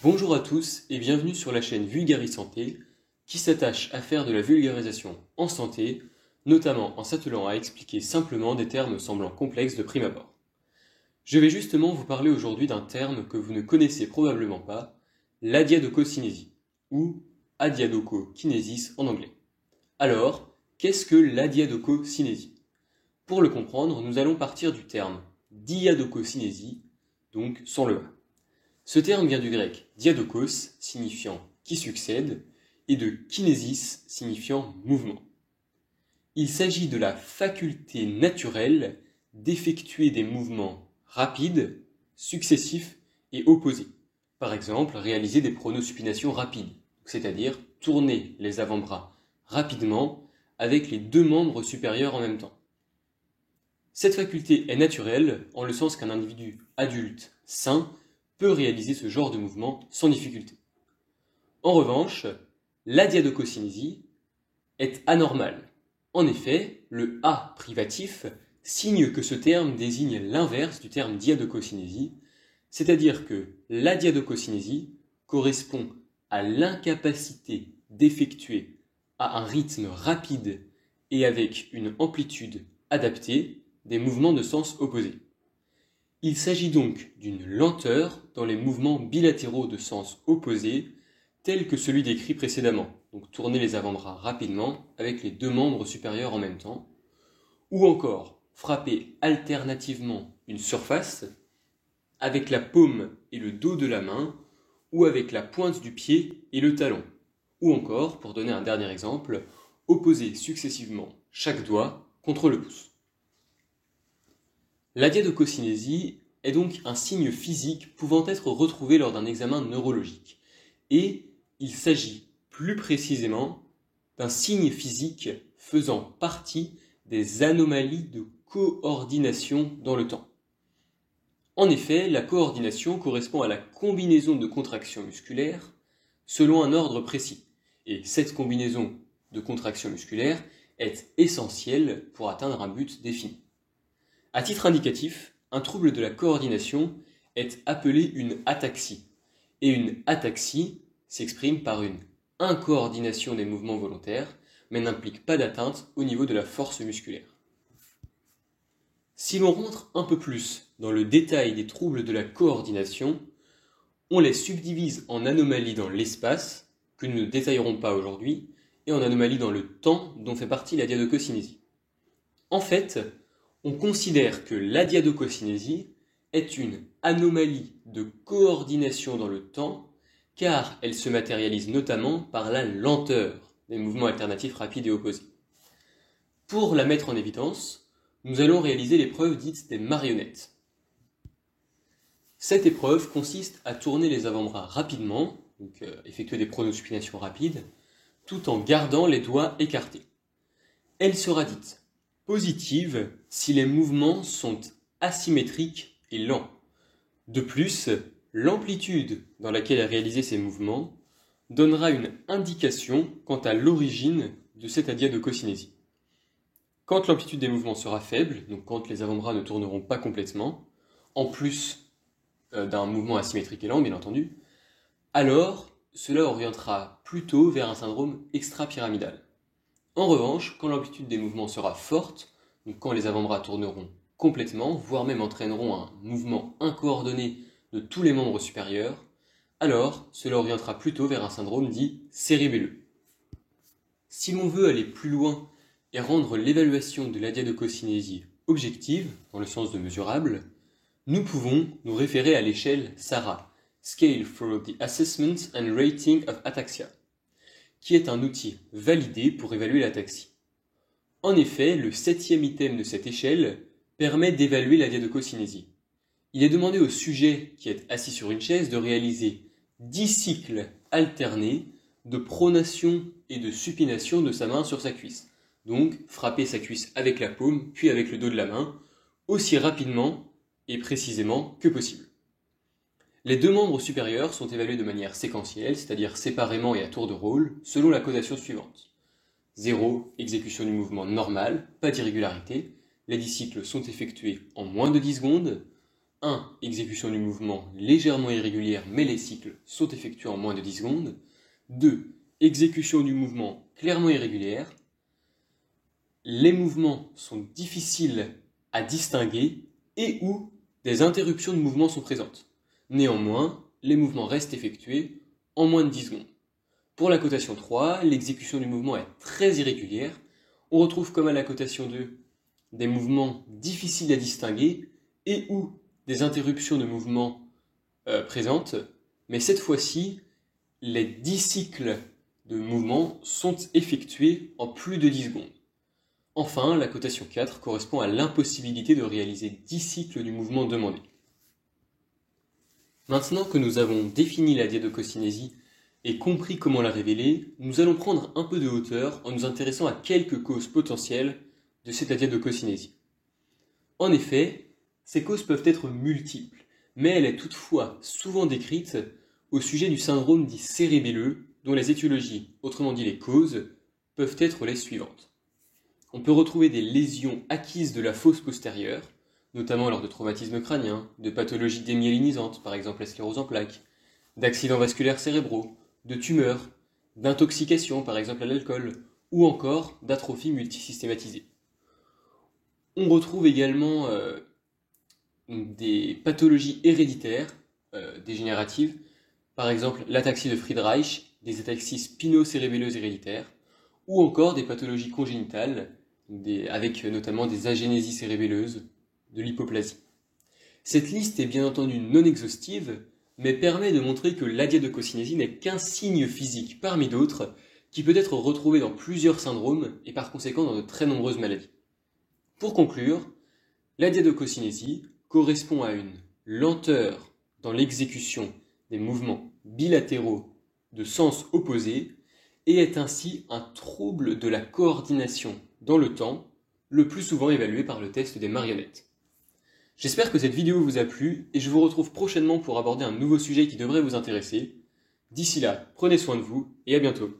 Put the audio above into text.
Bonjour à tous et bienvenue sur la chaîne Vulgarisanté qui s'attache à faire de la vulgarisation en santé, notamment en s'attelant à expliquer simplement des termes semblant complexes de prime abord. Je vais justement vous parler aujourd'hui d'un terme que vous ne connaissez probablement pas, l'adiadocokinésie, ou adiadocokinésis en anglais. Alors, qu'est-ce que l'adiadocokinésie ? Pour le comprendre, nous allons partir du terme diadocokinésie, donc sans le A. Ce terme vient du grec diadokos, signifiant qui succède, et de kinésis, signifiant mouvement. Il s'agit de la faculté naturelle d'effectuer des mouvements rapides, successifs et opposés. Par exemple, réaliser des pronosupinations rapides, c'est-à-dire tourner les avant-bras rapidement avec les deux membres supérieurs en même temps. Cette faculté est naturelle en le sens qu'un individu adulte sain peut réaliser ce genre de mouvement sans difficulté. En revanche, l'adiadocokinésie est anormale. En effet, le A privatif signe que ce terme désigne l'inverse du terme diadocokinésie, c'est-à-dire que l'adiadocokinésie correspond à l'incapacité d'effectuer à un rythme rapide et avec une amplitude adaptée des mouvements de sens opposés. Il s'agit donc d'une lenteur dans les mouvements bilatéraux de sens opposés, tels que celui décrit précédemment, donc tourner les avant-bras rapidement avec les deux membres supérieurs en même temps, ou encore frapper alternativement une surface avec la paume et le dos de la main, ou avec la pointe du pied et le talon, ou encore, pour donner un dernier exemple, opposer successivement chaque doigt contre le pouce. L'adiadocokinésie est donc un signe physique pouvant être retrouvé lors d'un examen neurologique. Et il s'agit plus précisément d'un signe physique faisant partie des anomalies de coordination dans le temps. En effet, la coordination correspond à la combinaison de contractions musculaires selon un ordre précis. Et cette combinaison de contractions musculaires est essentielle pour atteindre un but défini. À titre indicatif, un trouble de la coordination est appelé une ataxie. Et une ataxie s'exprime par une incoordination des mouvements volontaires, mais n'implique pas d'atteinte au niveau de la force musculaire. Si l'on rentre un peu plus dans le détail des troubles de la coordination, on les subdivise en anomalies dans l'espace, que nous ne détaillerons pas aujourd'hui, et en anomalies dans le temps dont fait partie la diadocokinésie. En fait, on considère que l'adiadocokinésie est une anomalie de coordination dans le temps, car elle se matérialise notamment par la lenteur des mouvements alternatifs rapides et opposés. Pour la mettre en évidence, nous allons réaliser l'épreuve dite des marionnettes. Cette épreuve consiste à tourner les avant-bras rapidement, donc effectuer des pronosupinations rapides, tout en gardant les doigts écartés. Elle sera dite positive si les mouvements sont asymétriques et lents. De plus, l'amplitude dans laquelle est réalisé ces mouvements donnera une indication quant à l'origine de cette adiadocokinésie. Quand l'amplitude des mouvements sera faible, donc quand les avant-bras ne tourneront pas complètement, en plus d'un mouvement asymétrique et lent, bien entendu, alors cela orientera plutôt vers un syndrome extra-pyramidal. En revanche, quand l'amplitude des mouvements sera forte, donc quand les avant-bras tourneront complètement, voire même entraîneront un mouvement incoordonné de tous les membres supérieurs, alors cela orientera plutôt vers un syndrome dit cérébelleux. Si l'on veut aller plus loin et rendre l'évaluation de l'adiadocokinésie objective, dans le sens de mesurable, nous pouvons nous référer à l'échelle SARA, Scale for the Assessment and Rating of Ataxia, qui est un outil validé pour évaluer l'ataxie. En effet, le 7e item de cette échelle permet d'évaluer la diadocokinésie. Il est demandé au sujet qui est assis sur une chaise de réaliser 10 cycles alternés de pronation et de supination de sa main sur sa cuisse. Donc, frapper sa cuisse avec la paume, puis avec le dos de la main, aussi rapidement et précisément que possible. Les deux membres supérieurs sont évalués de manière séquentielle, c'est-à-dire séparément et à tour de rôle, selon la codation suivante. 0, exécution du mouvement normal, pas d'irrégularité. Les 10 cycles sont effectués en moins de 10 secondes. 1. Exécution du mouvement légèrement irrégulière mais les cycles sont effectués en moins de 10 secondes. 2. Exécution du mouvement clairement irrégulière. Les mouvements sont difficiles à distinguer et ou des interruptions de mouvement sont présentes. Néanmoins, les mouvements restent effectués en moins de 10 secondes. Pour la cotation 3, l'exécution du mouvement est très irrégulière. On retrouve comme à la cotation 2 des mouvements difficiles à distinguer et ou des interruptions de mouvement présentes, mais cette fois-ci, les 10 cycles de mouvement sont effectués en plus de 10 secondes. Enfin, la cotation 4 correspond à l'impossibilité de réaliser 10 cycles du mouvement demandé. Maintenant que nous avons défini la diadococinésie et compris comment la révéler, nous allons prendre un peu de hauteur en nous intéressant à quelques causes potentielles de cette diadococinésie. En effet, ces causes peuvent être multiples, mais elle est toutefois souvent décrite au sujet du syndrome dit cérébelleux, dont les étiologies, autrement dit les causes, peuvent être les suivantes. On peut retrouver des lésions acquises de la fosse postérieure, notamment lors de traumatismes crâniens, de pathologies démyélinisantes, par exemple la sclérose en plaques, d'accidents vasculaires cérébraux, de tumeurs, d'intoxication, par exemple à l'alcool, ou encore d'atrophie multisystématisée. On retrouve également des pathologies héréditaires dégénératives, par exemple l'ataxie de Friedreich, des ataxies spino-cérébelleuses héréditaires, ou encore des pathologies congénitales, avec notamment des agénésies cérébelleuses, de l'hypoplasie. Cette liste est bien entendu non exhaustive, mais permet de montrer que la diadococinésie n'est qu'un signe physique parmi d'autres, qui peut être retrouvé dans plusieurs syndromes et par conséquent dans de très nombreuses maladies. Pour conclure, la diadococinésie correspond à une lenteur dans l'exécution des mouvements bilatéraux de sens opposés et est ainsi un trouble de la coordination dans le temps, le plus souvent évalué par le test des marionnettes. J'espère que cette vidéo vous a plu et je vous retrouve prochainement pour aborder un nouveau sujet qui devrait vous intéresser. D'ici là, prenez soin de vous et à bientôt.